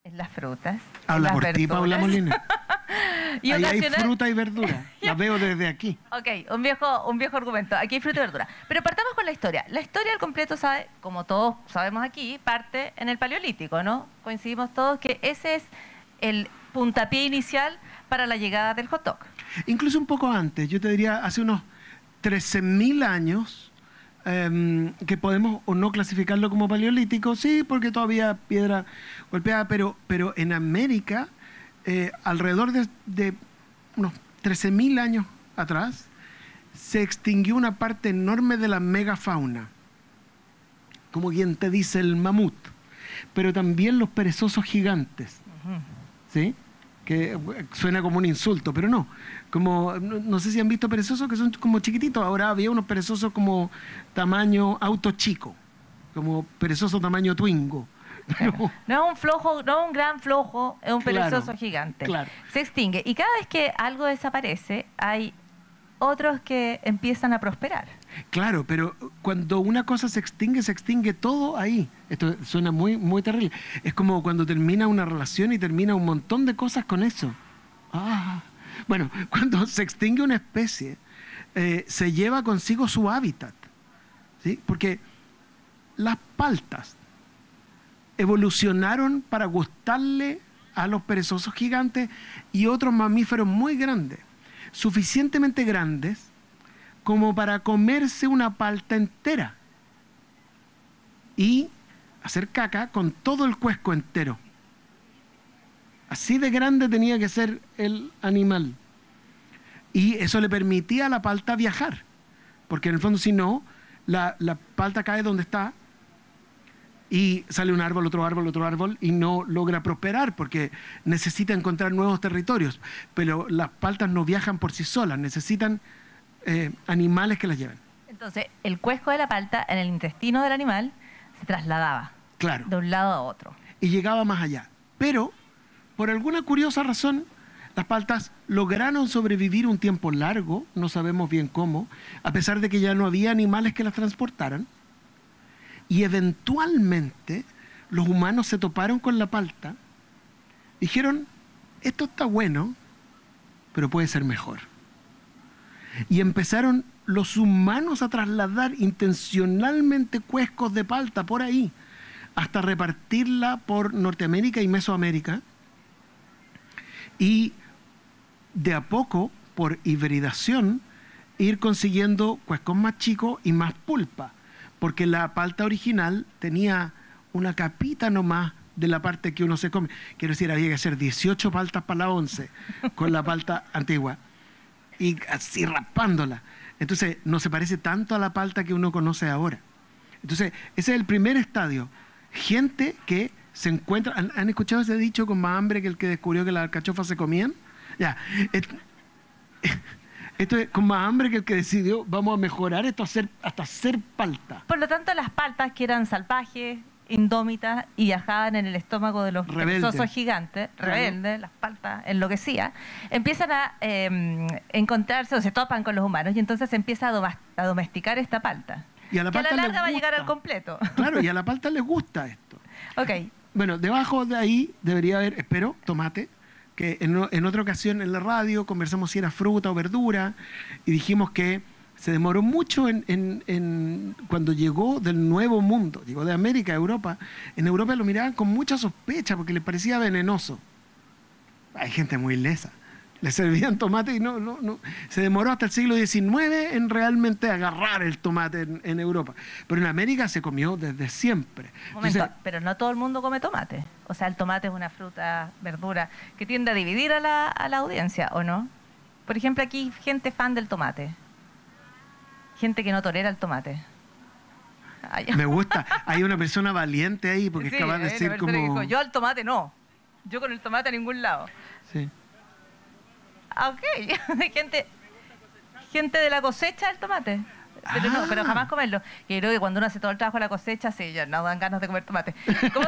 en las frutas, en Habla las por ti, verduras. Paula Molina. Y Ahí hay ocasiona- fruta y verdura. Las veo desde aquí. Ok, un viejo argumento. Aquí hay fruta y verdura. Pero partamos con la historia. La historia al completo, sabe, como todos sabemos aquí, parte en el Paleolítico, ¿no? Coincidimos todos que ese es el puntapié inicial para la llegada del hot dog. Incluso un poco antes, yo te diría hace unos 13.000 años, que podemos o no clasificarlo como paleolítico, sí, porque todavía piedra golpeada, pero en América, alrededor de unos 13.000 años atrás, se extinguió una parte enorme de la megafauna, como quien te dice el mamut, pero también los perezosos gigantes, ¿sí? Que suena como un insulto, pero no. Como, no sé si han visto perezosos que son como chiquititos. Ahora había unos perezosos como tamaño auto chico, como perezoso tamaño Twingo. Pero, No es un flojo, no es un gran flojo, es un Claro, perezoso gigante. claro. Se extingue. Y cada vez que algo desaparece, hay otros que empiezan a prosperar. claro, pero cuando una cosa se extingue todo ahí. Esto suena muy, muy terrible. Es como cuando termina una relación y termina un montón de cosas con eso. Ah. Bueno, cuando se extingue una especie, se lleva consigo su hábitat, ¿sí? Porque las paltas evolucionaron para gustarle a los perezosos gigantes y otros mamíferos muy grandes, suficientemente grandes como para comerse una palta entera y hacer caca con todo el cuesco entero. Así de grande tenía que ser el animal. Y eso le permitía a la palta viajar, porque en el fondo si no, la palta cae donde está y sale un árbol, otro árbol, y no logra prosperar porque necesita encontrar nuevos territorios. Pero las paltas no viajan por sí solas, necesitan animales que las lleven. Entonces, el cuesco de la palta en el intestino del animal se trasladaba Claro. de un lado a otro. Y llegaba más allá. Pero, por alguna curiosa razón, las paltas lograron sobrevivir un tiempo largo, no sabemos bien cómo, a pesar de que ya no había animales que las transportaran. Y eventualmente los humanos se toparon con la palta, dijeron, esto está bueno, pero puede ser mejor. Y empezaron los humanos a trasladar intencionalmente cuescos de palta por ahí, hasta repartirla por Norteamérica y Mesoamérica. Y de a poco, por hibridación, ir consiguiendo cuescos más chicos y más pulpa. Porque la palta original tenía una capita nomás de la parte que uno se come. Quiero decir, había que hacer 18 paltas para la 11 con la palta antigua. Y así raspándola. Entonces, no se parece tanto a la palta que uno conoce ahora. Entonces, ese es el primer estadio. Gente que se encuentra... ¿Han escuchado ese dicho con más hambre que el que descubrió que las alcachofas se comían? Ya. Esto es con más hambre que el que decidió, vamos a mejorar esto hasta hacer palta. Por lo tanto, las paltas que eran salvajes, indómitas y viajaban en el estómago de los perezosos gigantes, rebeldes, las paltas enloquecidas, empiezan a encontrarse o se topan con los humanos y entonces se empieza a domesticar esta palta. Y a la que a la palta larga va a les llegar al gusta. completo. Claro, y a la palta les gusta esto. Ok. Bueno, debajo de ahí debería haber, espero, tomate, que en otra ocasión en la radio conversamos si era fruta o verdura y dijimos que se demoró mucho cuando llegó del Nuevo Mundo, llegó de América a Europa. En Europa lo miraban con mucha sospecha porque les parecía venenoso. Hay gente muy lesa. Le servían tomate y no. Se demoró hasta el siglo XIX en realmente agarrar el tomate en Europa. Pero en América se comió desde siempre. Momento, Entonces, pero no todo el mundo come tomate. O sea, el tomate es una fruta, verdura, que tiende a dividir a la audiencia, ¿o no? Por ejemplo, aquí gente fan del tomate. Gente que no tolera el tomate. Ay, me gusta. Hay una persona valiente ahí porque sí, es capaz de hay una decir persona que como... dijo, yo al tomate no. Yo con el tomate a ningún lado. Sí. Ah, ok. gente de la cosecha del tomate. Pero jamás comerlo. Y creo que cuando uno hace todo el trabajo de la cosecha, sí, ya no dan ganas de comer tomate. Como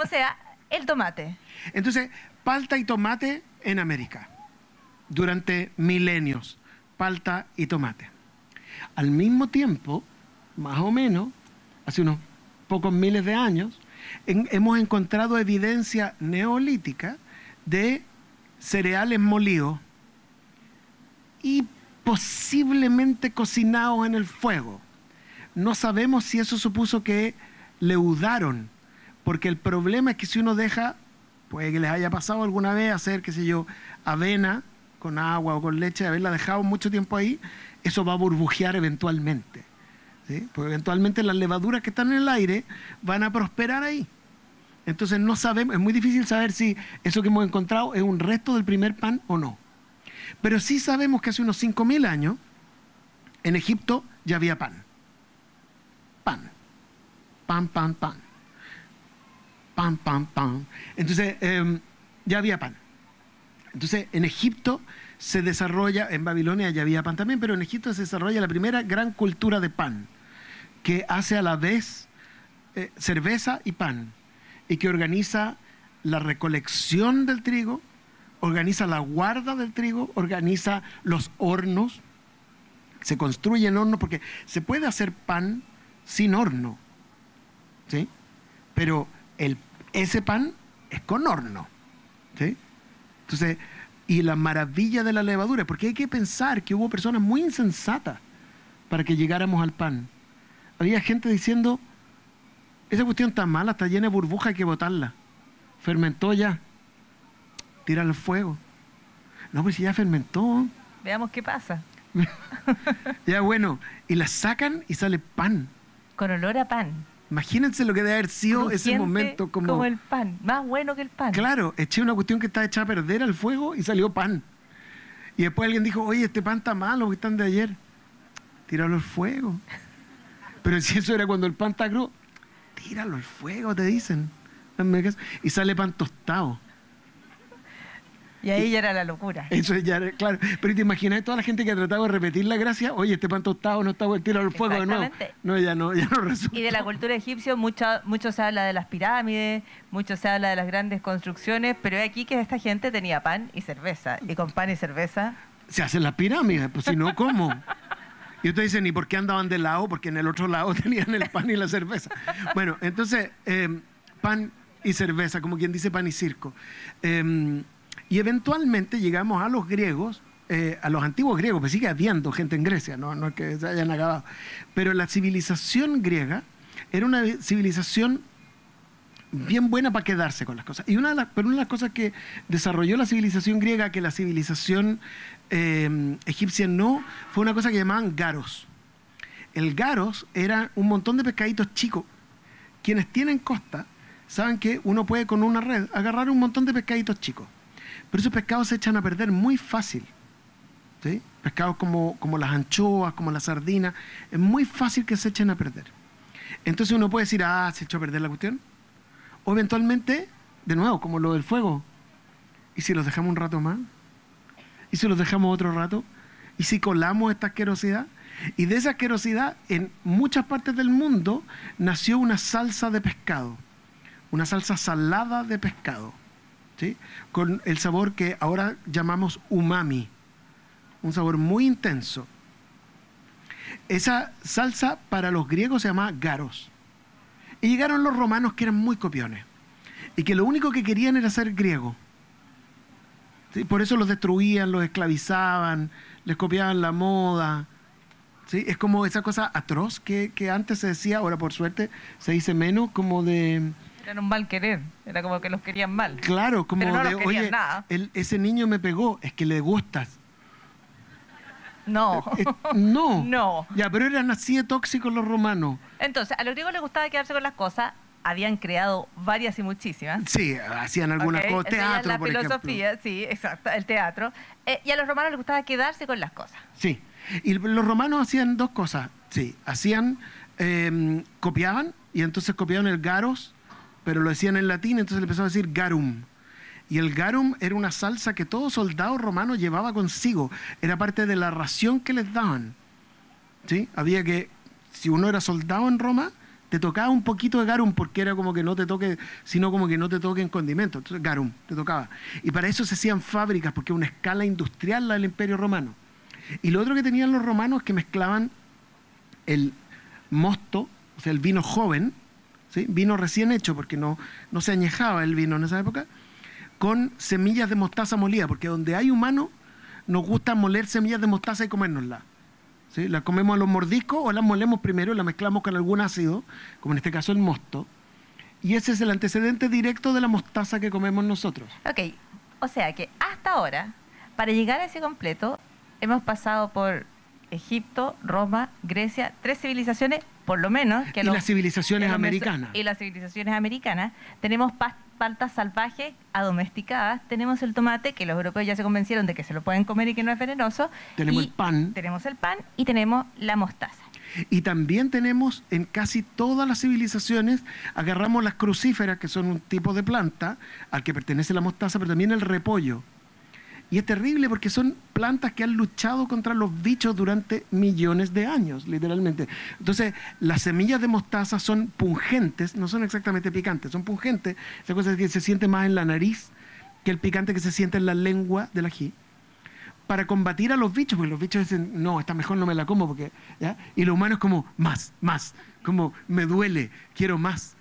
sea, el tomate. Entonces, palta y tomate en América. Durante milenios. Palta y tomate. Al mismo tiempo, más o menos, hace unos pocos miles de años, hemos encontrado evidencia neolítica de cereales molidos y posiblemente cocinados en el fuego. No sabemos si eso supuso que leudaron, porque el problema es que si uno deja, puede que les haya pasado alguna vez hacer, qué sé yo, avena con agua o con leche, haberla dejado mucho tiempo ahí, eso va a burbujear eventualmente, ¿sí? Porque eventualmente las levaduras que están en el aire van a prosperar ahí. Entonces no sabemos, es muy difícil saber si eso que hemos encontrado es un resto del primer pan o no. Pero sí sabemos que hace unos 5.000 años en Egipto ya había pan. Pan. Pan, pan, pan. Pan, pan, pan. Entonces ya había pan. Entonces en Egipto se desarrolla, en Babilonia ya había pan también, pero en Egipto se desarrolla la primera gran cultura de pan, que hace a la vez cerveza y pan, y que organiza la recolección del trigo, organiza la guarda del trigo, organiza los hornos, se construyen hornos, porque se puede hacer pan sin horno, ¿sí? Pero ese pan es con horno, ¿sí? Entonces, y la maravilla de la levadura, porque hay que pensar que hubo personas muy insensatas para que llegáramos al pan. Había gente diciendo, esa cuestión está mala, está llena de burbujas, hay que botarla. Fermentó ya, tírala al fuego. No, pues si ya fermentó. Veamos qué pasa. Ya bueno, y la sacan y sale pan. Con olor a pan. Imagínense lo que debe haber sido Crujiente ese momento. Como el pan, más bueno que el pan. Claro, eché una cuestión que está hecha a perder al fuego y salió pan. Y después alguien dijo, oye, este pan está malo, que están de ayer. Tíralo al fuego. Pero si eso era cuando el pan está crudo, tíralo al fuego, te dicen. Y sale pan tostado. Y ahí ya era la locura. Eso ya era, claro. Pero te imaginas toda la gente que ha tratado de repetir la gracia, oye, este pan tostado no está bueno, tíralo al fuego de nuevo. No, ya no resulta. Y de la cultura egipcia mucho se habla de las pirámides, mucho se habla de las grandes construcciones, pero aquí que esta gente tenía pan y cerveza. Y con pan y cerveza se hacen las pirámides, pues si no, ¿cómo? Y ustedes dicen, ¿y por qué andaban de lado? Porque en el otro lado tenían el pan y la cerveza. Bueno, entonces, pan y cerveza, como quien dice pan y circo. Y eventualmente llegamos a los griegos, a los antiguos griegos, pues sigue habiendo gente en Grecia, no es que se hayan acabado. Pero la civilización griega era una civilización bien buena para quedarse con las cosas. Y una de las cosas que desarrolló la civilización griega, que la civilización egipcia no, fue una cosa que llamaban garos. El garos era un montón de pescaditos chicos. Quienes tienen costa saben que uno puede con una red agarrar un montón de pescaditos chicos. Pero esos pescados se echan a perder muy fácil, ¿sí? Pescados como las anchoas, como las sardinas, es muy fácil que se echen a perder. Entonces uno puede decir, se echó a perder la cuestión. O eventualmente, de nuevo, como lo del fuego, ¿y si los dejamos un rato más? ¿Y si los dejamos otro rato? ¿Y si colamos esta asquerosidad? Y de esa asquerosidad, en muchas partes del mundo, nació una salsa de pescado, una salsa salada de pescado, ¿sí? Con el sabor que ahora llamamos umami, un sabor muy intenso. Esa salsa para los griegos se llama garos. Y llegaron los romanos, que eran muy copiones y que lo único que querían era ser griego, ¿sí? Por eso los destruían, los esclavizaban, les copiaban la moda, ¿sí? Es como esa cosa atroz que antes se decía, ahora por suerte se dice menos, como de... Era un mal querer, era como que los querían mal. Claro, como pero no de, oye, ese niño me pegó, es que le gustas. No. No. No. Ya, pero eran así de tóxicos los romanos. Entonces, a los griegos les gustaba quedarse con las cosas, habían creado varias y muchísimas. Sí, hacían algunas cosas, teatro, por ejemplo. La filosofía, sí, exacto, el teatro. Y a los romanos les gustaba quedarse con las cosas. Sí, y los romanos hacían dos cosas, sí, copiaban, y entonces copiaban el garos, pero lo decían en latín, entonces le empezó a decir garum. Y el garum era una salsa que todo soldado romano llevaba consigo. Era parte de la ración que les daban, ¿sí? Había que, si uno era soldado en Roma, te tocaba un poquito de garum, porque era como que no te toque, sino como que no te toquen condimentos. Entonces garum, te tocaba. Y para eso se hacían fábricas, porque era una escala industrial la del Imperio Romano. Y lo otro que tenían los romanos es que mezclaban el mosto, o sea, el vino joven, ¿sí? Vino recién hecho, porque no se añejaba el vino en esa época, con semillas de mostaza molida, porque donde hay humanos nos gusta moler semillas de mostaza y comérnoslas. ¿Sí? Las comemos a los mordiscos o las molemos primero y las mezclamos con algún ácido, como en este caso el mosto. Y ese es el antecedente directo de la mostaza que comemos nosotros. Ok, o sea que hasta ahora, para llegar a ese completo, hemos pasado por Egipto, Roma, Grecia, 3 civilizaciones, por lo menos. Y las civilizaciones americanas. Y las civilizaciones americanas. Tenemos paltas salvajes adomesticadas, tenemos el tomate, que los europeos ya se convencieron de que se lo pueden comer y que no es venenoso. Tenemos el pan. Tenemos el pan y tenemos la mostaza. Y también tenemos en casi todas las civilizaciones, agarramos las crucíferas, que son un tipo de planta al que pertenece la mostaza, pero también el repollo. Y es terrible porque son plantas que han luchado contra los bichos durante millones de años, literalmente. Entonces, las semillas de mostaza son pungentes, no son exactamente picantes, son pungentes. Esa cosa es que se siente más en la nariz que el picante que se siente en la lengua del ají. Para combatir a los bichos, porque los bichos dicen, no, esta mejor no me la como, porque, ¿ya? Y los humanos como, más, como, me duele, quiero más.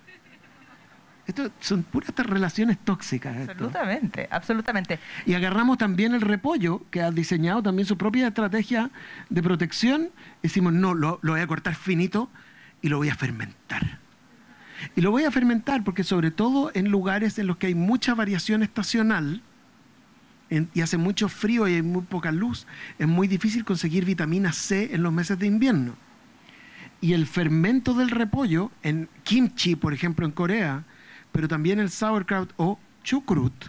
Esto son puras relaciones tóxicas. Absolutamente, absolutamente. Y agarramos también el repollo, que ha diseñado también su propia estrategia de protección. Decimos, no, lo voy a cortar finito y lo voy a fermentar. Y lo voy a fermentar porque sobre todo en lugares en los que hay mucha variación estacional, y hace mucho frío y hay muy poca luz, es muy difícil conseguir vitamina C en los meses de invierno. Y el fermento del repollo, en kimchi, por ejemplo, en Corea, pero también el sauerkraut o chucrut.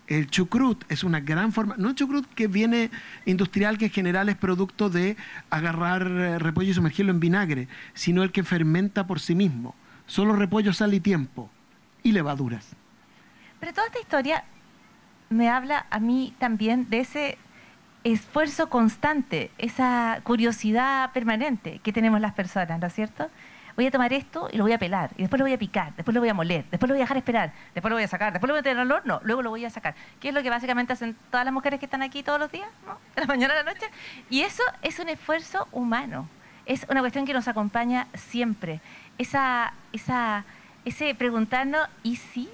El chucrut es una gran forma, no el chucrut que viene industrial, que en general es producto de agarrar repollo y sumergirlo en vinagre, sino el que fermenta por sí mismo. Solo repollo, sal y tiempo. Y levaduras. Pero toda esta historia me habla a mí también de ese esfuerzo constante, esa curiosidad permanente que tenemos las personas, ¿no es cierto? Voy a tomar esto y lo voy a pelar, y después lo voy a picar, después lo voy a moler, después lo voy a dejar esperar, después lo voy a sacar, después lo voy a tener al horno, luego lo voy a sacar. ¿Qué es lo que básicamente hacen todas las mujeres que están aquí todos los días, ¿no? De la mañana a la noche? Y eso es un esfuerzo humano, es una cuestión que nos acompaña siempre. Ese preguntarnos, ¿y si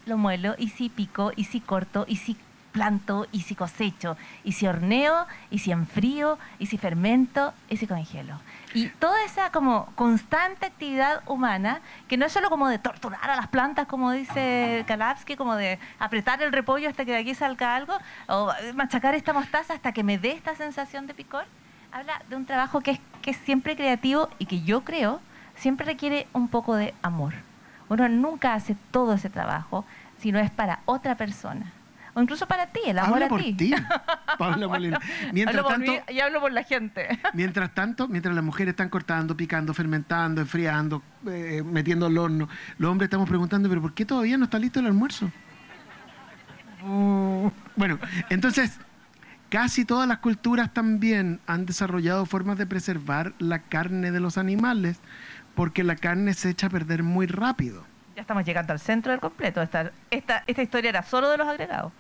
lo muelo? ¿Y si pico? ¿Y si corto? ¿Y si planto? ¿Y si cosecho? ¿Y si horneo? ¿Y si enfrío? ¿Y si fermento? ¿Y si congelo? Y toda esa como constante actividad humana, que no es solo como de torturar a las plantas, como dice Kalapsky, como de apretar el repollo hasta que de aquí salga algo, o machacar esta mostaza hasta que me dé esta sensación de picor. Habla de un trabajo que es siempre creativo y que yo creo siempre requiere un poco de amor. Uno nunca hace todo ese trabajo si no es para otra persona. O incluso para ti, el amor Habla a por ti, Paula Molina. Mientras tanto, y hablo por la gente. Mientras las mujeres están cortando, picando, fermentando, enfriando, metiendo al horno, los hombres estamos preguntando, ¿pero por qué todavía no está listo el almuerzo? Bueno, entonces, casi todas las culturas también han desarrollado formas de preservar la carne de los animales, porque la carne se echa a perder muy rápido. Ya estamos llegando al centro del completo. Esta historia era solo de los agregados.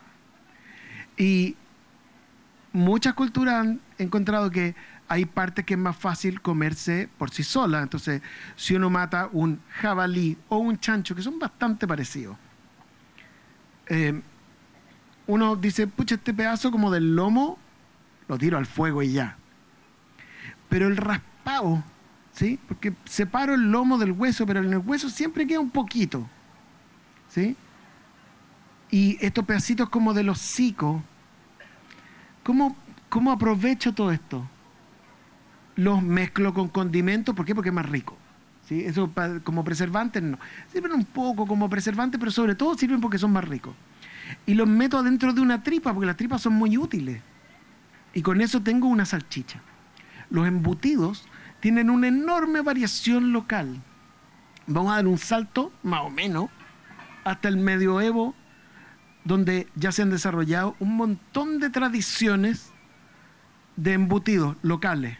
Y muchas culturas han encontrado que hay partes que es más fácil comerse por sí sola. Entonces, si uno mata un jabalí o un chancho, que son bastante parecidos, uno dice, pucha, este pedazo como del lomo, lo tiro al fuego y ya. Pero el raspado, ¿sí? Porque separo el lomo del hueso, pero en el hueso siempre queda un poquito, ¿sí? Y estos pedacitos como del hocico, ¿cómo aprovecho todo esto? Los mezclo con condimentos, ¿por qué? Porque es más rico, ¿sí? Eso como preservantes no. Sirven un poco como preservantes, pero sobre todo sirven porque son más ricos. Y los meto adentro de una tripa, porque las tripas son muy útiles. Y con eso tengo una salchicha. Los embutidos tienen una enorme variación local. Vamos a dar un salto, más o menos, hasta el medioevo, donde ya se han desarrollado un montón de tradiciones de embutidos locales,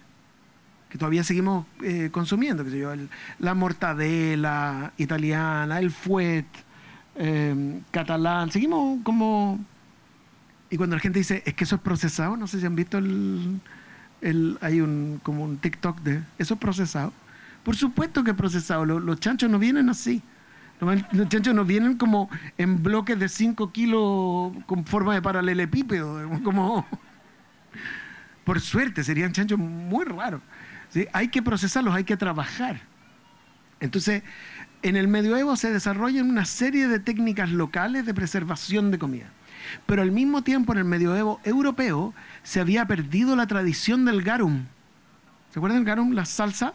que todavía seguimos consumiendo, qué sé yo, la mortadela italiana, el fuet catalán, seguimos como... Y cuando la gente dice, es que eso es procesado, no sé si han visto hay como un TikTok de eso es procesado, Por supuesto que es procesado. Los chanchos no vienen así. Los chanchos no vienen como en bloques de 5 kilos con forma de paralelepípedo. Como... Por suerte, serían chanchos muy raros. ¿Sí? Hay que procesarlos, hay que trabajar. Entonces, en el medioevo se desarrollan una serie de técnicas locales de preservación de comida. Pero al mismo tiempo, en el medioevo europeo, se había perdido la tradición del garum. ¿Se acuerdan del garum? La salsa.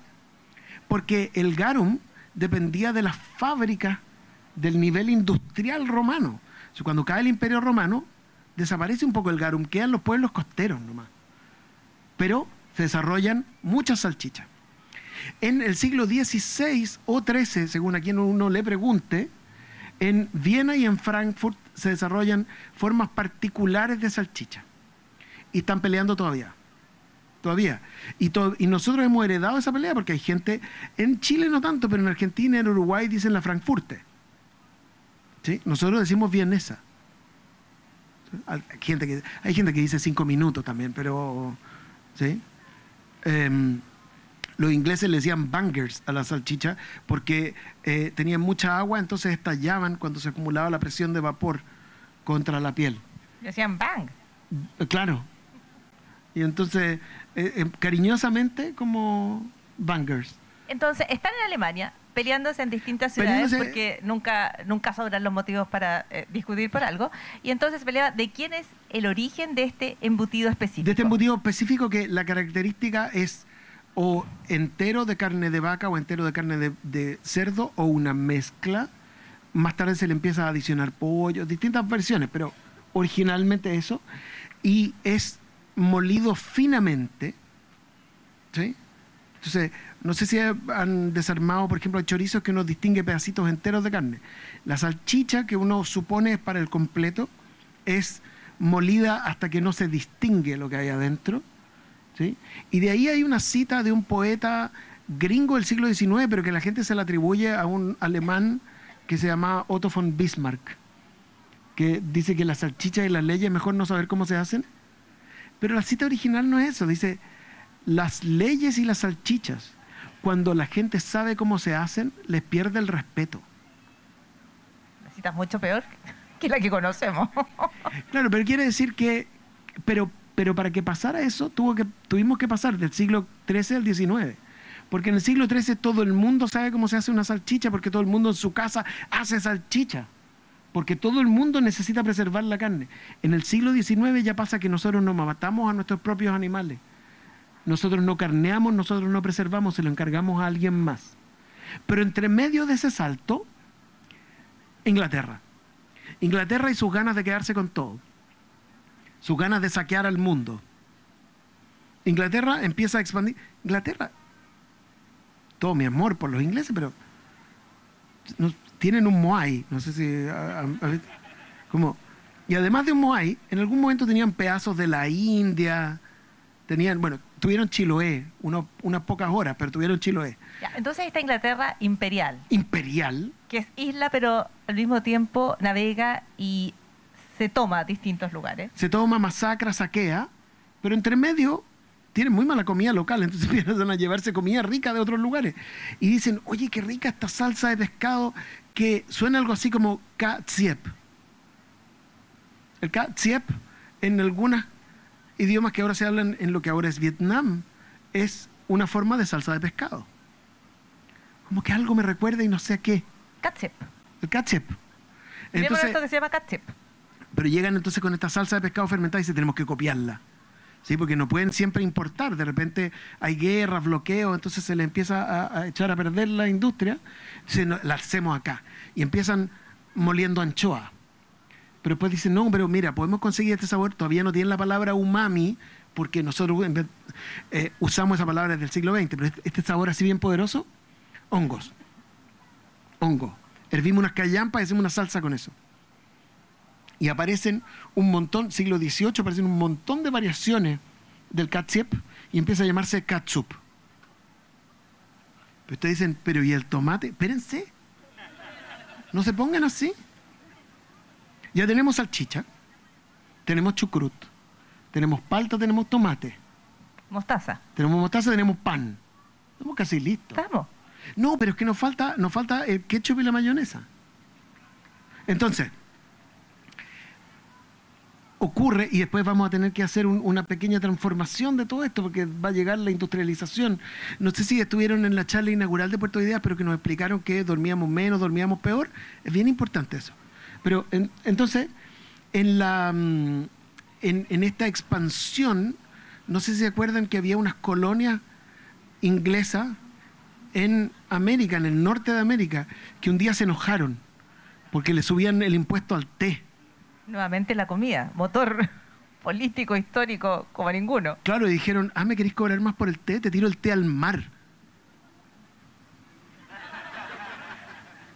Porque el garum dependía de las fábricas del nivel industrial romano. O sea, cuando cae el Imperio Romano, desaparece un poco el garum, quedan los pueblos costeros nomás. Pero se desarrollan muchas salchichas. En el siglo XVI o XIII, según a quien uno le pregunte, en Viena y en Frankfurt se desarrollan formas particulares de salchicha. Y están peleando todavía. Y nosotros hemos heredado esa pelea porque hay gente, en Chile no tanto, pero en Argentina y en Uruguay dicen la Frankfurter. ¿Sí? Nosotros decimos vienesa. Hay gente que dice 5 minutos también, pero... ¿sí? Los ingleses le decían bangers a la salchicha porque tenían mucha agua, entonces estallaban cuando se acumulaba la presión de vapor contra la piel. Decían bang. Claro. Y entonces, cariñosamente, como bangers. Entonces, están en Alemania peleándose en distintas ciudades porque nunca sobran los motivos para discutir por algo. Y entonces se peleaba de quién es el origen de este embutido específico. De este embutido específico que la característica es o entero de carne de vaca o entero de carne de cerdo o una mezcla. Más tarde se le empieza a adicionar pollo, distintas versiones, pero originalmente eso. Y es molido finamente, ¿sí? Entonces, no sé si han desarmado, por ejemplo, el chorizo que uno distingue pedacitos enteros de carne. La salchicha, que uno supone es para el completo, es molida hasta que no se distingue lo que hay adentro, ¿sí? Y de ahí hay una cita de un poeta gringo del siglo XIX, pero que la gente se la atribuye a un alemán que se llamaba Otto von Bismarck, que dice que la salchicha y las leyes es mejor no saber cómo se hacen. Pero la cita original no es eso, dice, las leyes y las salchichas, cuando la gente sabe cómo se hacen, les pierde el respeto. La cita es mucho peor que la que conocemos. Claro, pero quiere decir que, pero para que pasara eso, tuvimos que pasar del siglo XIII al XIX. Porque en el siglo XIII todo el mundo sabe cómo se hace una salchicha, porque todo el mundo en su casa hace salchicha. Porque todo el mundo necesita preservar la carne. En el siglo XIX ya pasa que nosotros no matamos a nuestros propios animales. Nosotros no carneamos, nosotros no preservamos, se lo encargamos a alguien más. Pero entre medio de ese salto, Inglaterra. Inglaterra y sus ganas de quedarse con todo. Sus ganas de saquear al mundo. Inglaterra empieza a expandir. Inglaterra, todo mi amor por los ingleses, pero... tienen un Moai, no sé si... y además de un Moai, en algún momento tenían pedazos de la India, tuvieron Chiloé, unas pocas horas, pero tuvieron Chiloé. Ya, entonces esta Inglaterra imperial. Imperial. Que es isla, pero al mismo tiempo navega y se toma distintos lugares. Se toma, masacra, saquea, pero entre medio... tienen muy mala comida local, entonces empiezan a llevarse comida rica de otros lugares. Y dicen, oye, qué rica esta salsa de pescado, que suena algo así como katsiep. El katsiep, en algunos idiomas que ahora se hablan en lo que ahora es Vietnam, es una forma de salsa de pescado. Como que algo me recuerda y no sé a qué. Katsiep. El katsiep. Entonces, esto que se llama katsiep. Pero llegan entonces con esta salsa de pescado fermentada y dicen, tenemos que copiarla. ¿Sí? Porque no pueden siempre importar, de repente hay guerras, bloqueos, entonces se le empieza a echar a perder la industria, entonces la hacemos acá, y empiezan moliendo anchoa. Pero después dicen, no, pero mira, podemos conseguir este sabor, todavía no tienen la palabra umami, porque nosotros usamos esa palabra desde el siglo XX, pero este sabor así bien poderoso, hongos. Hongo. Hervimos unas callampas y hacemos una salsa con eso. Y aparecen un montón, siglo XVIII, aparecen un montón de variaciones del katsiep y empieza a llamarse catsup. Pero ustedes dicen, pero ¿y el tomate? Espérense, no se pongan así. Ya tenemos salchicha, tenemos chucrut, tenemos palta, tenemos tomate. Mostaza. Tenemos mostaza, tenemos pan. Estamos casi listos. Estamos. No, pero es que nos falta el ketchup y la mayonesa. Entonces, ocurre, y después vamos a tener que hacer una pequeña transformación de todo esto, porque va a llegar la industrialización. No sé si estuvieron en la charla inaugural de Puerto Ideas, pero que nos explicaron que dormíamos menos, dormíamos peor. Es bien importante eso. Pero entonces, en esta expansión, no sé si se acuerdan que había unas colonias inglesas en América, en el norte de América, que un día se enojaron porque le subían el impuesto al té. Nuevamente la comida, motor político, histórico, como ninguno. Claro, y dijeron, ¿me querés cobrar más por el té? Te tiro el té al mar.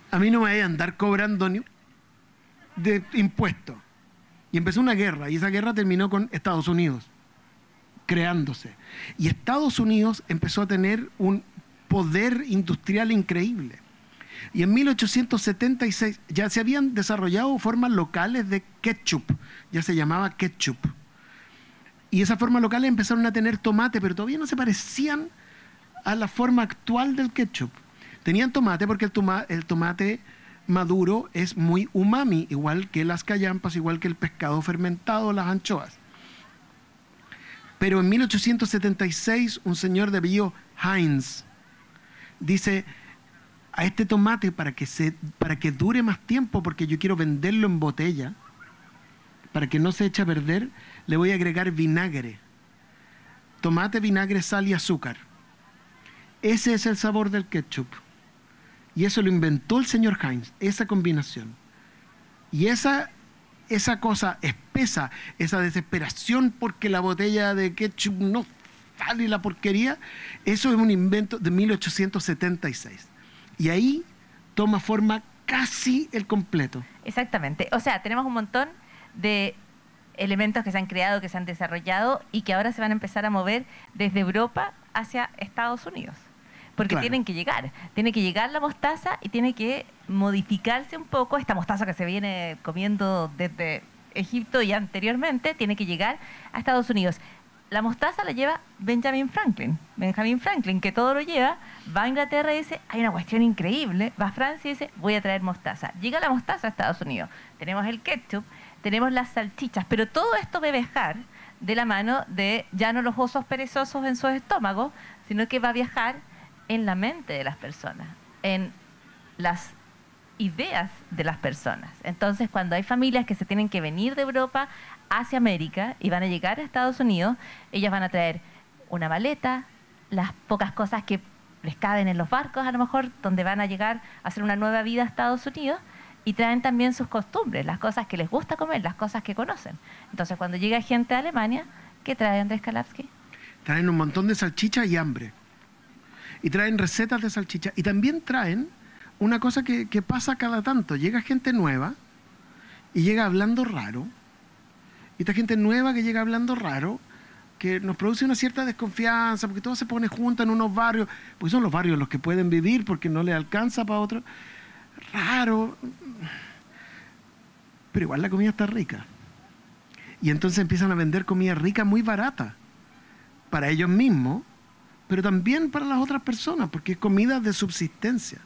A mí no me vayan a andar cobrando ni de impuestos. Y empezó una guerra, y esa guerra terminó con Estados Unidos creándose. Y Estados Unidos empezó a tener un poder industrial increíble. Y en 1876 ya se habían desarrollado formas locales de ketchup, ya se llamaba ketchup. Y esas formas locales empezaron a tener tomate, pero todavía no se parecían a la forma actual del ketchup. Tenían tomate porque el tomate maduro es muy umami, igual que las callampas, igual que el pescado fermentado, las anchoas. Pero en 1876 un señor de apellido Heinz dice, a este tomate para que dure más tiempo, porque yo quiero venderlo en botella, para que no se eche a perder, le voy a agregar vinagre. Tomate, vinagre, sal y azúcar. Ese es el sabor del ketchup. Y eso lo inventó el señor Heinz, esa combinación. Y esa cosa espesa, esa desesperación porque la botella de ketchup no sale la porquería, eso es un invento de 1876. Y ahí toma forma casi el completo. Exactamente. O sea, tenemos un montón de elementos que se han creado, que se han desarrollado y que ahora se van a empezar a mover desde Europa hacia Estados Unidos. Porque Claro. tienen que llegar. Tiene que llegar la mostaza y tiene que modificarse un poco. Esta mostaza que se viene comiendo desde Egipto y anteriormente, tiene que llegar a Estados Unidos. La mostaza la lleva Benjamin Franklin, que todo lo lleva, va a Inglaterra y dice, hay una cuestión increíble, va a Francia y dice, voy a traer mostaza. Llega la mostaza a Estados Unidos, tenemos el ketchup, tenemos las salchichas, pero todo esto va a viajar de la mano de ya no los osos perezosos en sus estómagos, sino que va a viajar en la mente de las personas, en las ideas de las personas. Entonces, cuando hay familias que se tienen que venir de Europa hacia América y van a llegar a Estados Unidos, ellas van a traer una maleta, las pocas cosas que les caben en los barcos, a lo mejor, donde van a llegar a hacer una nueva vida a Estados Unidos, y traen también sus costumbres, las cosas que les gusta comer, las cosas que conocen. Entonces, cuando llega gente de Alemania, ¿qué trae Andrés Kalapsky? Traen un montón de salchicha y hambre. Y traen recetas de salchicha. Y también traen una cosa que pasa cada tanto. Llega gente nueva y llega hablando raro. Y esta gente nueva que llega hablando raro, que nos produce una cierta desconfianza, porque todo se pone junto en unos barrios, porque son los barrios los que pueden vivir, porque no les alcanza para otros. Raro. Pero igual la comida está rica. Y entonces empiezan a vender comida rica muy barata. Para ellos mismos, pero también para las otras personas, porque es comida de subsistencia.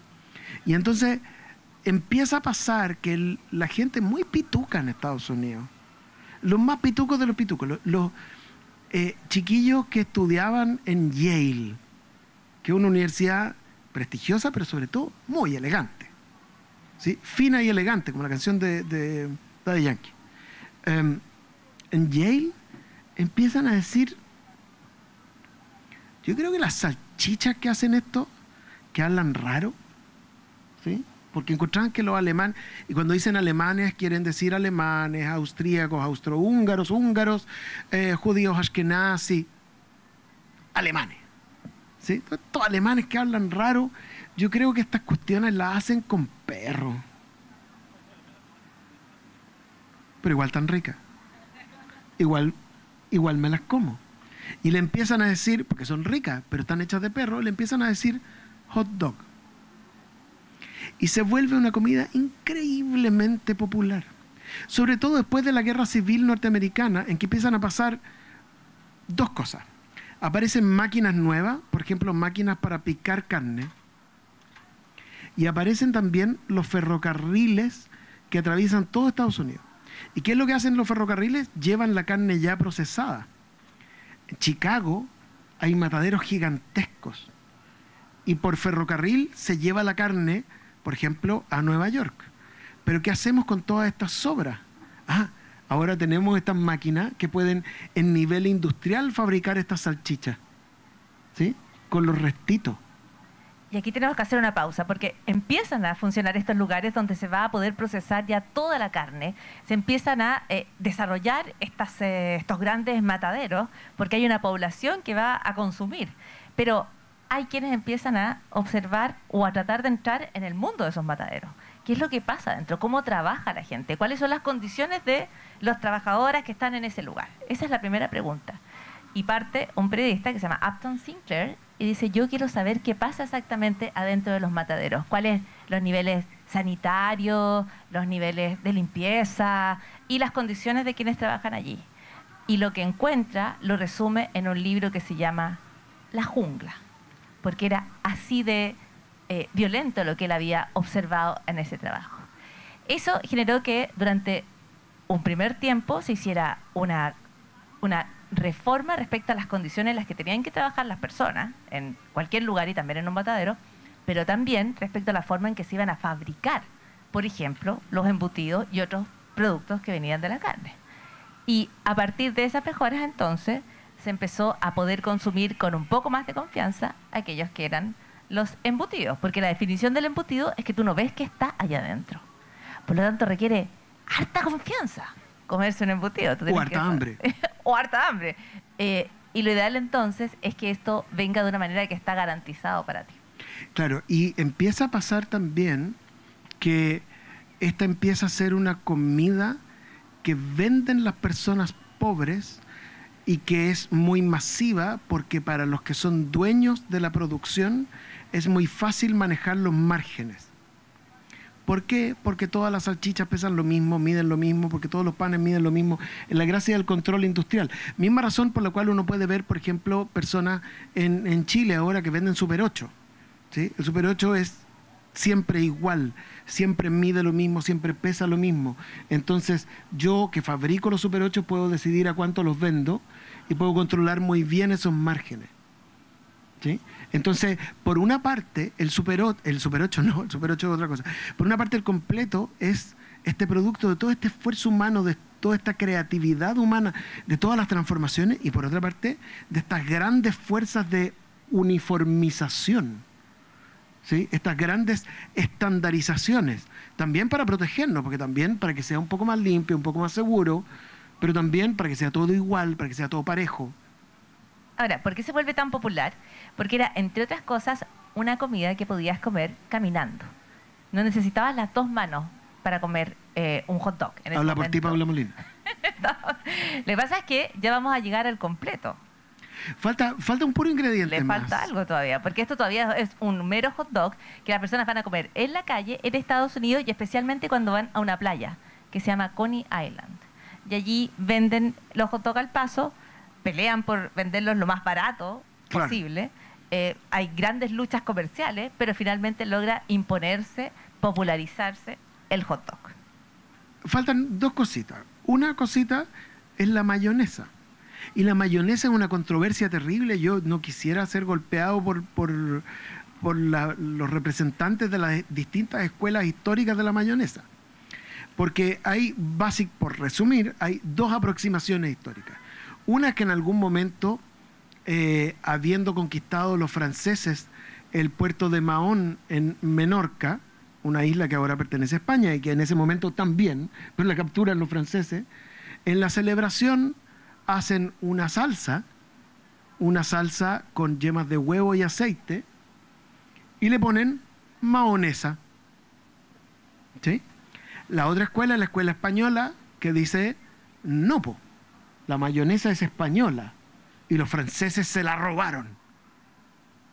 Y entonces empieza a pasar que la gente muy pituca en Estados Unidos, los más pitucos de los pitucos, los chiquillos que estudiaban en Yale, que es una universidad prestigiosa, pero sobre todo muy elegante, ¿sí? Fina y elegante, como la canción de Daddy Yankee. En Yale empiezan a decir, yo creo que las salchichas que hacen esto, que hablan raro, ¿sí? Porque encontraban que los alemanes, y cuando dicen alemanes quieren decir alemanes, austríacos, austrohúngaros, húngaros, judíos ashkenazí, alemanes, ¿sí? Estos alemanes que hablan raro, yo creo que estas cuestiones las hacen con perro. Pero igual tan ricas. Igual me las como. Y le empiezan a decir, porque son ricas, pero están hechas de perro, le empiezan a decir hot dog. Y se vuelve una comida increíblemente popular. Sobre todo después de la Guerra Civil Norteamericana, en que empiezan a pasar dos cosas. Aparecen máquinas nuevas, por ejemplo, máquinas para picar carne, y aparecen también los ferrocarriles que atraviesan todo Estados Unidos. ¿Y qué es lo que hacen los ferrocarriles? Llevan la carne ya procesada. En Chicago hay mataderos gigantescos y por ferrocarril se lleva la carne, por ejemplo, a Nueva York. Pero ¿qué hacemos con todas estas sobras? Ahora tenemos estas máquinas que pueden en nivel industrial fabricar estas salchichas, ¿sí? Con los restitos. Y aquí tenemos que hacer una pausa, porque empiezan a funcionar estos lugares donde se va a poder procesar ya toda la carne. Se empiezan a desarrollar estos grandes mataderos, porque hay una población que va a consumir. Pero hay quienes empiezan a observar o a tratar de entrar en el mundo de esos mataderos. ¿Qué es lo que pasa dentro? ¿Cómo trabaja la gente? ¿Cuáles son las condiciones de los trabajadores que están en ese lugar? Esa es la primera pregunta. Y parte un periodista que se llama Upton Sinclair y dice, yo quiero saber qué pasa exactamente adentro de los mataderos. ¿Cuáles los niveles sanitarios, los niveles de limpieza y las condiciones de quienes trabajan allí? Y lo que encuentra lo resume en un libro que se llama La jungla, porque era así de violento lo que él había observado en ese trabajo. Eso generó que durante un primer tiempo se hiciera una reforma respecto a las condiciones en las que tenían que trabajar las personas en cualquier lugar y también en un matadero, pero también respecto a la forma en que se iban a fabricar, por ejemplo, los embutidos y otros productos que venían de la carne. Y a partir de esas mejoras entonces se empezó a poder consumir con un poco más de confianza aquellos que eran los embutidos, porque la definición del embutido es que tú no ves que está allá adentro. Por lo tanto, requiere harta confianza comerse un embutido. O harta hambre. O harta hambre. Y lo ideal entonces es que esto venga de una manera que está garantizado para ti. Claro, y empieza a pasar también que esta empieza a ser una comida que venden las personas pobres y que es muy masiva porque para los que son dueños de la producción es muy fácil manejar los márgenes. ¿Por qué? Porque todas las salchichas pesan lo mismo, miden lo mismo, porque todos los panes miden lo mismo. Es la gracia del control industrial. Misma razón por la cual uno puede ver, por ejemplo, personas en Chile ahora que venden Super 8. ¿Sí? El Super 8 es siempre igual, siempre mide lo mismo, siempre pesa lo mismo. Entonces, yo que fabrico los Super 8 puedo decidir a cuánto los vendo y puedo controlar muy bien esos márgenes. ¿Sí? Entonces, por una parte, el Super 8 es otra cosa. Por una parte, el completo es este producto de todo este esfuerzo humano, de toda esta creatividad humana, de todas las transformaciones, y por otra parte, de estas grandes fuerzas de uniformización, ¿sí? Estas grandes estandarizaciones, también para protegernos, porque también para que sea un poco más limpio, un poco más seguro, pero también para que sea todo igual, para que sea todo parejo. Ahora, ¿por qué se vuelve tan popular? Porque era, entre otras cosas, una comida que podías comer caminando. No necesitabas las dos manos para comer un hot dog. Habla por ti, Paula Molina. Lo que pasa es que ya vamos a llegar al completo. Falta un puro ingrediente Le más. falta algo todavía, porque esto todavía es un mero hot dog que las personas van a comer en la calle, en Estados Unidos, y especialmente cuando van a una playa que se llama Coney Island. Y allí venden los hot dogs al paso, pelean por venderlos lo más barato posible. Hay grandes luchas comerciales, pero finalmente logra imponerse, popularizarse el hot dog. Faltan dos cositas. Una cosita es la mayonesa. Y la mayonesa es una controversia terrible. Yo no quisiera ser golpeado por los representantes de las distintas escuelas históricas de la mayonesa. Porque hay, por resumir, hay dos aproximaciones históricas. Una es que en algún momento, habiendo conquistado los franceses el puerto de Mahón en Menorca, una isla que ahora pertenece a España y que en ese momento también, pero la capturan los franceses, en la celebración hacen una salsa con yemas de huevo y aceite, y le ponen mahonesa. ¿Sí? La otra escuela es la escuela española, que dice, no, la mayonesa es española y los franceses se la robaron.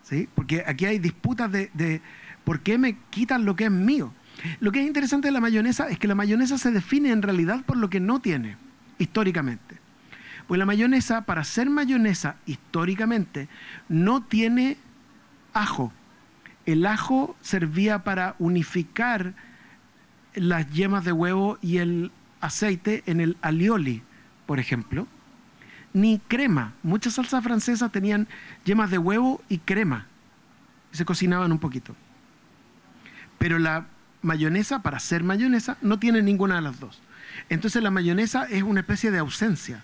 ¿Sí? Porque aquí hay disputas de por qué me quitan lo que es mío. Lo que es interesante de la mayonesa es que la mayonesa se define en realidad por lo que no tiene, históricamente. Pues la mayonesa, para ser mayonesa históricamente, no tiene ajo. El ajo servía para unificar las yemas de huevo y el aceite en el alioli, por ejemplo. Ni crema. Muchas salsas francesas tenían yemas de huevo y crema. Y se cocinaban un poquito. Pero la mayonesa, para ser mayonesa, no tiene ninguna de las dos. Entonces la mayonesa es una especie de ausencia.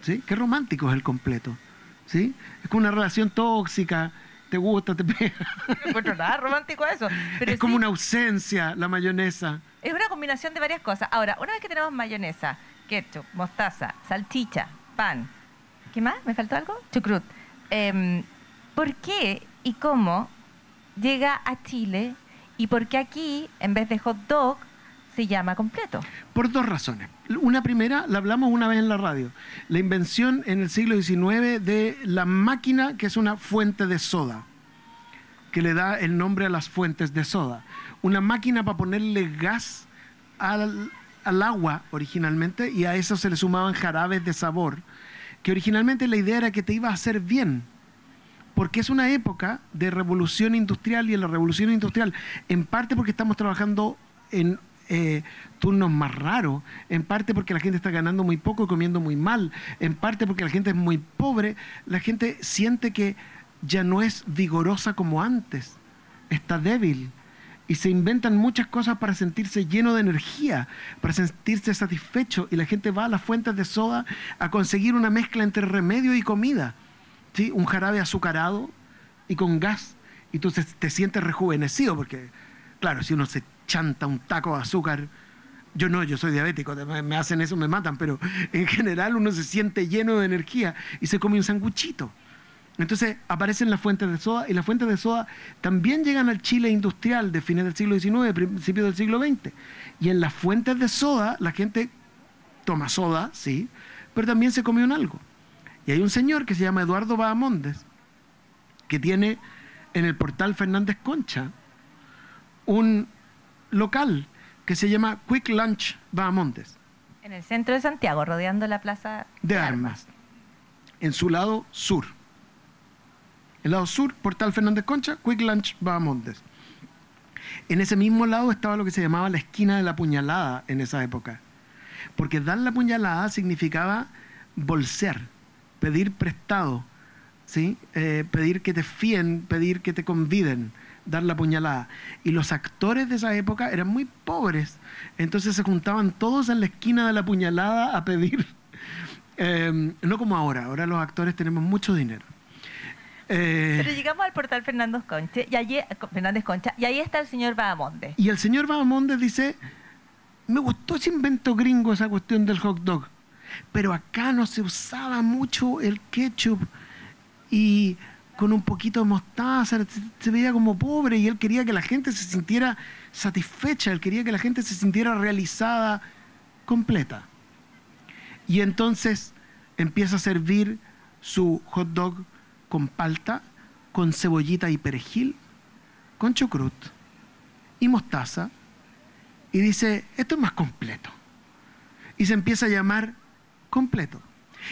¿Sí? Qué romántico es el completo. ¿Sí? Es como una relación tóxica. Te gusta, te pega. No encuentro nada romántico eso. Pero es como una ausencia, la mayonesa. Es una combinación de varias cosas. Ahora, una vez que tenemos mayonesa, ketchup, mostaza, salchicha, pan, ¿qué más? ¿Me faltó algo? Chucrut. ¿Por qué y cómo llega a Chile y por qué aquí, en vez de hot dog, se llama completo? Por dos razones. Una primera, la hablamos una vez en la radio. La invención en el siglo XIX de la máquina, que es una fuente de soda, que le da el nombre a las fuentes de soda. Una máquina para ponerle gas al agua originalmente, y a eso se le sumaban jarabes de sabor, que originalmente la idea era que te iba a hacer bien, porque es una época de revolución industrial, y en la revolución industrial, en parte porque estamos trabajando en turnos más raros, en parte porque la gente está ganando muy poco y comiendo muy mal, en parte porque la gente es muy pobre, la gente siente que ya no es vigorosa como antes, está débil, y se inventan muchas cosas para sentirse lleno de energía, para sentirse satisfecho, y la gente va a las fuentes de soda a conseguir una mezcla entre remedio y comida, ¿sí? Un jarabe azucarado y con gas, y tú te sientes rejuvenecido, porque claro, si uno se chanta un taco de azúcar, yo soy diabético, me hacen eso, me matan, pero en general uno se siente lleno de energía y se come un sanguchito. Entonces aparecen las fuentes de soda, y las fuentes de soda también llegan al Chile industrial de fines del siglo XIX, principios del siglo XX. Y en las fuentes de soda la gente toma soda, sí, pero también se come un algo. Y hay un señor que se llama Eduardo Bahamondes, que tiene en el portal Fernández Concha un local que se llama Quick Lunch Bahamondes. En el centro de Santiago, rodeando la plaza de Armas. En su lado sur. El lado sur, portal Fernández Concha, Quick Lunch Bahamondes. En ese mismo lado estaba lo que se llamaba la esquina de la puñalada en esa época. Porque dar la puñalada significaba bolsear, pedir prestado, ¿sí? Pedir que te fíen, pedir que te conviden, dar la puñalada. Y los actores de esa época eran muy pobres, entonces se juntaban todos en la esquina de la puñalada a pedir. No como ahora los actores tenemos mucho dinero. Pero llegamos al portal Fernández Concha, y ahí está el señor Bahamondes. Y el señor Bahamondes dice, me gustó ese invento gringo, esa cuestión del hot dog, pero acá no se usaba mucho el ketchup, y con un poquito de mostaza se veía como pobre, y él quería que la gente se sintiera satisfecha, él quería que la gente se sintiera realizada, completa. Y entonces empieza a servir su hot dog con palta, con cebollita y perejil, con chucrut y mostaza, y dice, esto es más completo. Y se empieza a llamar completo.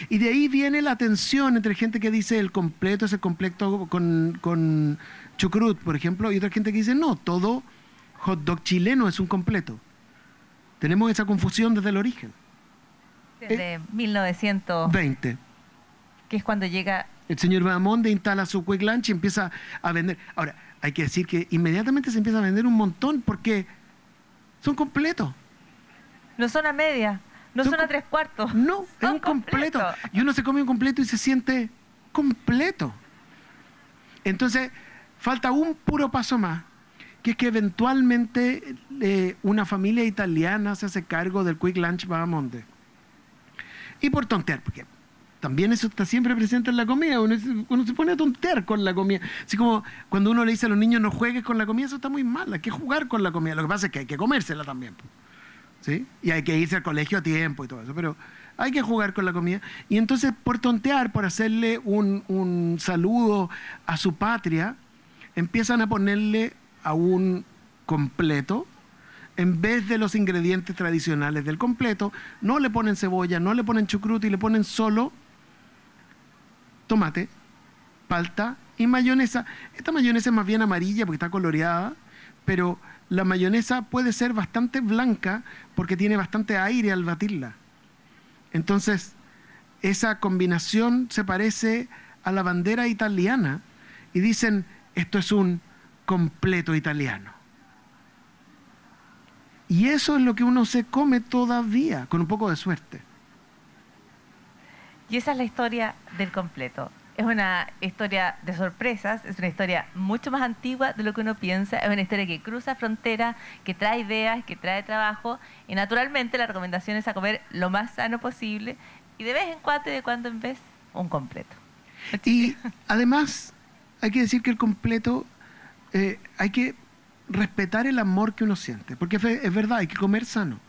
Y de ahí viene la tensión entre gente que dice el completo es el completo con chucrut, por ejemplo, y otra gente que dice, no, todo hot dog chileno es un completo. Tenemos esa confusión desde el origen. Desde 1920. Que es cuando llega... El señor Bahamondes instala su Quick Lunch y empieza a vender. Ahora, hay que decir que inmediatamente se empieza a vender un montón porque son completos. No son a media, no son a tres cuartos. No, es un completo. Y uno se come un completo y se siente completo. Entonces, falta un puro paso más, que es que eventualmente una familia italiana se hace cargo del Quick Lunch Bahamondes. Y por tontear, porque también eso está siempre presente en la comida, uno se pone a tontear con la comida. Así como cuando uno le dice a los niños no juegues con la comida, eso está muy mal, hay que jugar con la comida. Lo que pasa es que hay que comérsela también, ¿sí? Y hay que irse al colegio a tiempo y todo eso, pero hay que jugar con la comida. Y entonces por tontear, por hacerle un saludo a su patria, empiezan a ponerle a un completo, en vez de los ingredientes tradicionales del completo, no le ponen cebolla, no le ponen chucrut y le ponen solo tomate, palta y mayonesa. Esta mayonesa es más bien amarilla porque está coloreada, pero la mayonesa puede ser bastante blanca porque tiene bastante aire al batirla. Entonces, esa combinación se parece a la bandera italiana y dicen, esto es un completo italiano. Y eso es lo que uno se come todavía, con un poco de suerte. Y esa es la historia del completo. Es una historia de sorpresas, es una historia mucho más antigua de lo que uno piensa, es una historia que cruza fronteras, que trae ideas, que trae trabajo, y naturalmente la recomendación es a comer lo más sano posible, y de vez en cuando, y de cuando en vez, un completo. Y además, hay que decir que el completo, hay que respetar el amor que uno siente, porque es verdad, hay que comer sano,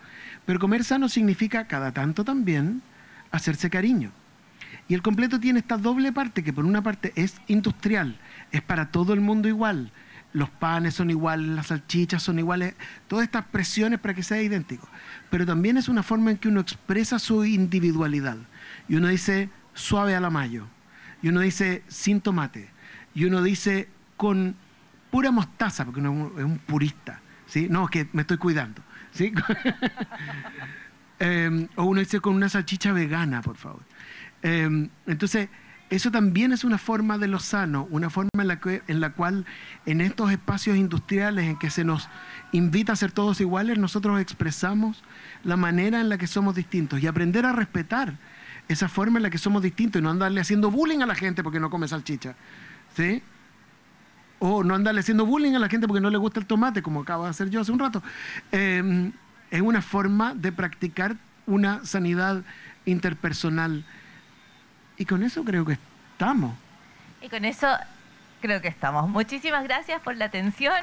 pero comer sano significa cada tanto también hacerse cariño. Y el completo tiene esta doble parte, que por una parte es industrial, es para todo el mundo igual, los panes son iguales, las salchichas son iguales, todas estas presiones para que sea idéntico, pero también es una forma en que uno expresa su individualidad, y uno dice suave a la mayo, y uno dice sin tomate, y uno dice con pura mostaza, porque uno es un purista, ¿sí? No, que me estoy cuidando, ¿sí? O uno dice con una salchicha vegana, por favor. Entonces, eso también es una forma de lo sano, una forma en la cual en estos espacios industriales en que se nos invita a ser todos iguales, nosotros expresamos la manera en la que somos distintos y aprender a respetar esa forma en la que somos distintos y no andarle haciendo bullying a la gente porque no come salchicha, ¿sí? O no andarle haciendo bullying a la gente porque no le gusta el tomate, como acabo de hacer yo hace un rato. Es una forma de practicar una sanidad interpersonal. Y con eso creo que estamos. Y con eso creo que estamos. Muchísimas gracias por la atención.